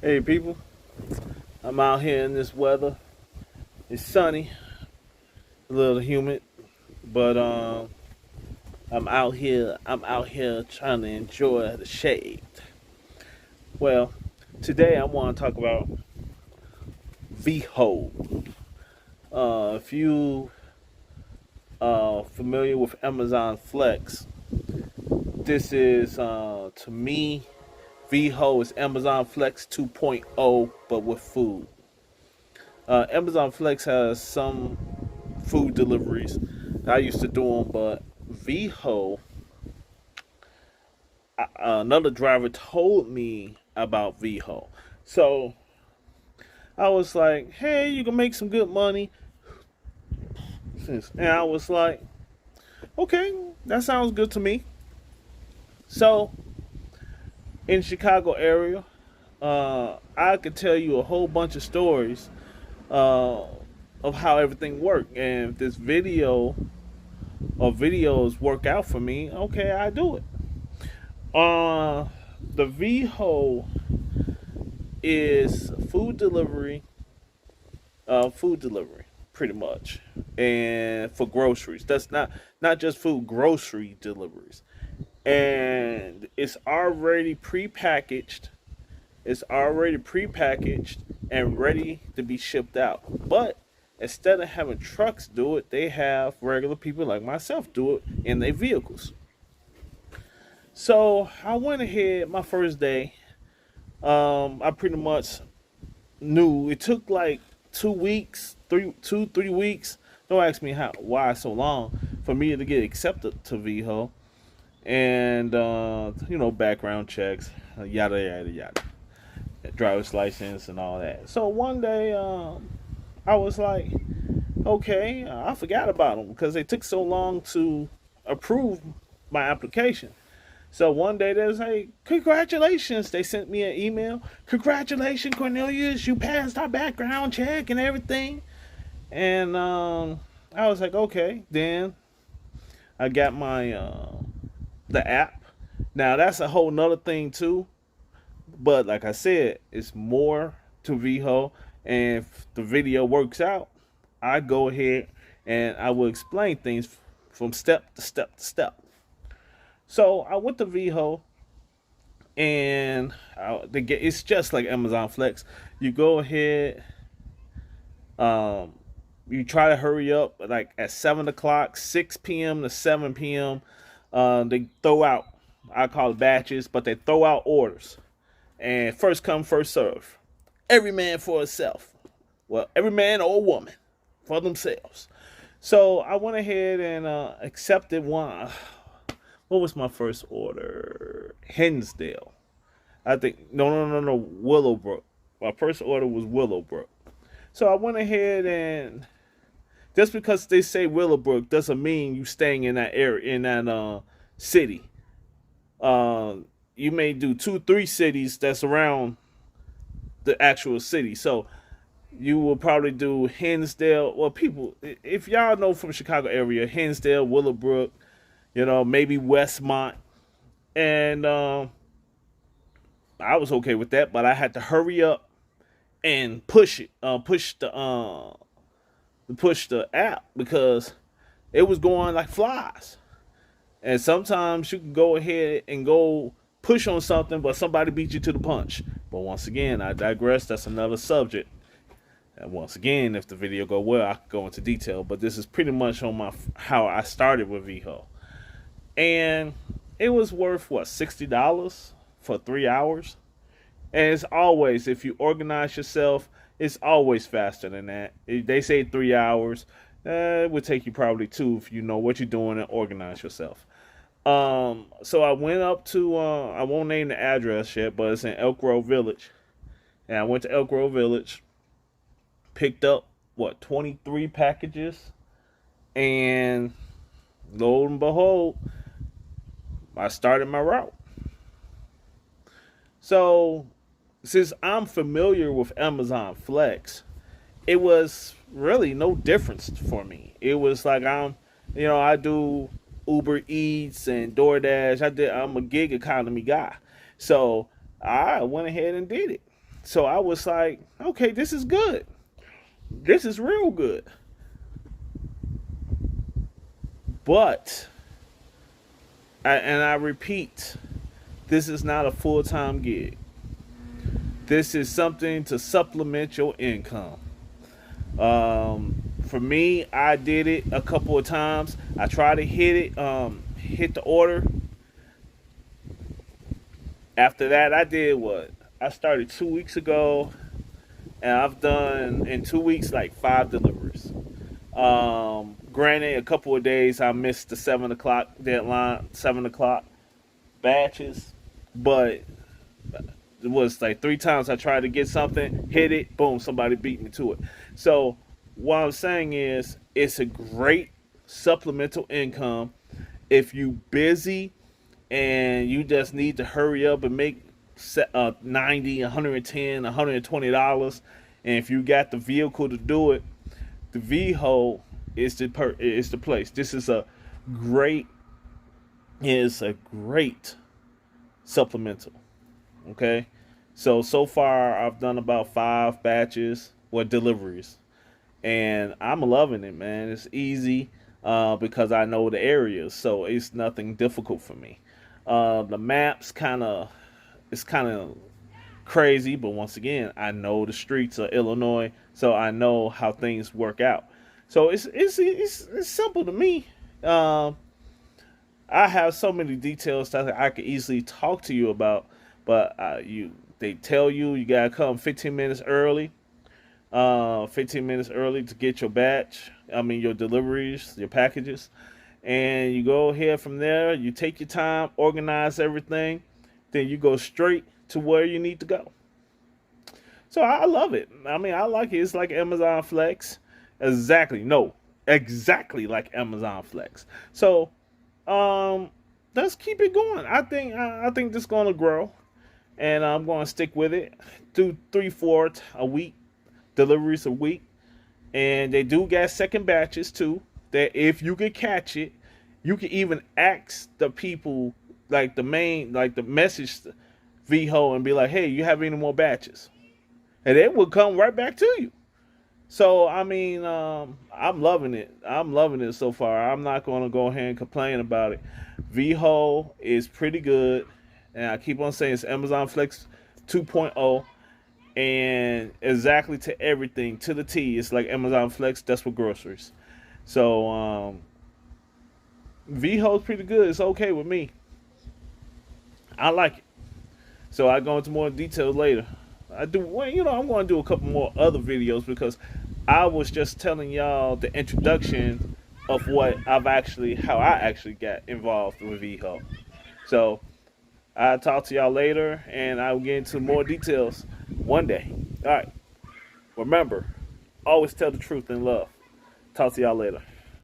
Hey people, I'm out here in this weather. It's sunny, a little humid, but I'm out here. I'm out here trying to enjoy the shade. Well, today I want to talk about Veho. If you familiar with Amazon Flex, this is to me Veho is Amazon Flex 2.0, but with food. Amazon Flex has some food deliveries. I used to do them, but Veho, another driver told me about Veho. So I was like, hey, you can make some good money. And I was like, okay, that sounds good to me. So in Chicago area, I could tell you a whole bunch of stories uh, of how everything worked. And if this video or videos work out for me, okay, I do it. Uh, the VHO is food delivery, pretty much, and for groceries. That's not just food, grocery deliveries, and it's already prepackaged. It's already prepackaged and ready to be shipped out. But instead of having trucks do it, they have regular people like myself do it in their vehicles. So I went ahead my first day. I pretty much knew it took like 2 weeks, 3 weeks. Don't ask me why so long for me to get accepted to VHO and background checks, yada yada yada, driver's license and all that. So one day, I was like, okay, I forgot about them because they took so long to approve my application. So one day they was like, congratulations. They sent me an email. Congratulations, Cornelius. You passed our background check and everything. And I was like, okay. Then I got my the app. Now that's a whole nother thing too. But like I said, it's more to VHO. And if the video works out, I go ahead and I will explain things from step to step to step. So I went to VHO, and it's just like Amazon Flex. You go ahead, um, you try to hurry up, like at 7 o'clock, 6 p.m. to 7 p.m. They throw out, I call it batches, but they throw out orders, and first come, first serve. Every man for himself. Well, every man or woman for themselves. So I went ahead and accepted one. What was my first order? Hinsdale. I think no, Willowbrook. My first order was Willowbrook. So I went ahead and just because they say Willowbrook doesn't mean you staying in that area in that city. Uh, you may do 2, 3 cities that's around the actual city. So you will probably do Hinsdale. Well, people, if y'all know from Chicago area, Hinsdale, Willowbrook, maybe Westmont, and I was okay with that, but I had to hurry up and push the app because it was going like flies. And sometimes you can go ahead and go push on something, but somebody beat you to the punch. But once again, I digress. That's another subject. And once again, if the video go well, I could go into detail. But this is pretty much on how I started with VHO, and it was worth what, $60 for 3 hours. And it's always, if you organize yourself, it's always faster than that. They say 3 hours. It would take you probably two if you know what you're doing and organize yourself. So I went up to, I won't name the address yet, but it's in Elk Grove Village. And I went to Elk Grove Village, picked up, 23 packages. And lo and behold, I started my route. So since I'm familiar with Amazon Flex, it was really no difference for me. It was like I do Uber Eats and DoorDash. I'm a gig economy guy. So I went ahead and did it. So I was like, okay, this is good. This is real good. But, and I repeat, this is not a full time gig. This is something to supplement your income. For me, I did it a couple of times. I tried to hit the order. After that, I did what? I started 2 weeks ago, and I've done in 2 weeks like 5 deliveries. Granted, a couple of days I missed the 7 o'clock deadline, 7 o'clock batches, but it was like 3 times I tried to get something, hit it, boom, somebody beat me to it. So what I'm saying is, it's a great supplemental income if you busy and you just need to hurry up and make 90, 110, $120, and if you got the vehicle to do it, the Veho is the place. This great is a great supplemental. Okay, so far I've done about 5 batches or deliveries, and I'm loving it, man. It's easy because I know the areas, so it's nothing difficult for me. The maps kind of crazy, but once again, I know the streets of Illinois, so I know how things work out. So it's simple to me. Um, I have so many details that I could easily talk to you about, but they tell you gotta come 15 minutes early. 15 minutes early to get your batch. I mean your deliveries, your packages, and you go ahead from there. You take your time, organize everything, then you go straight to where you need to go. So I love it. I mean, I like it. It's like Amazon Flex. Exactly. No, exactly like Amazon Flex. So um, let's keep it going. I think this is gonna grow, and I'm gonna stick with it. Do 3, 4 a week deliveries a week, and they do get second batches too. That if you can catch it, you can even ask the people like the message Veho and be like, "Hey, you have any more batches?" And it will come right back to you. So I mean, I'm loving it. I'm loving it so far. I'm not going to go ahead and complain about it. Veho is pretty good, and I keep on saying it's Amazon Flex 2.0, and exactly to everything to the T. It's like Amazon Flex. That's for groceries. So Veho is pretty good. It's okay with me. I like it. So I go into more detail later. I do well, I'm going to do a couple more other videos because I was just telling y'all the introduction of how I actually got involved with Veho. So I'll talk to y'all later, and I'll get into more details one day. All right. Remember, always tell the truth in love. Talk to y'all later.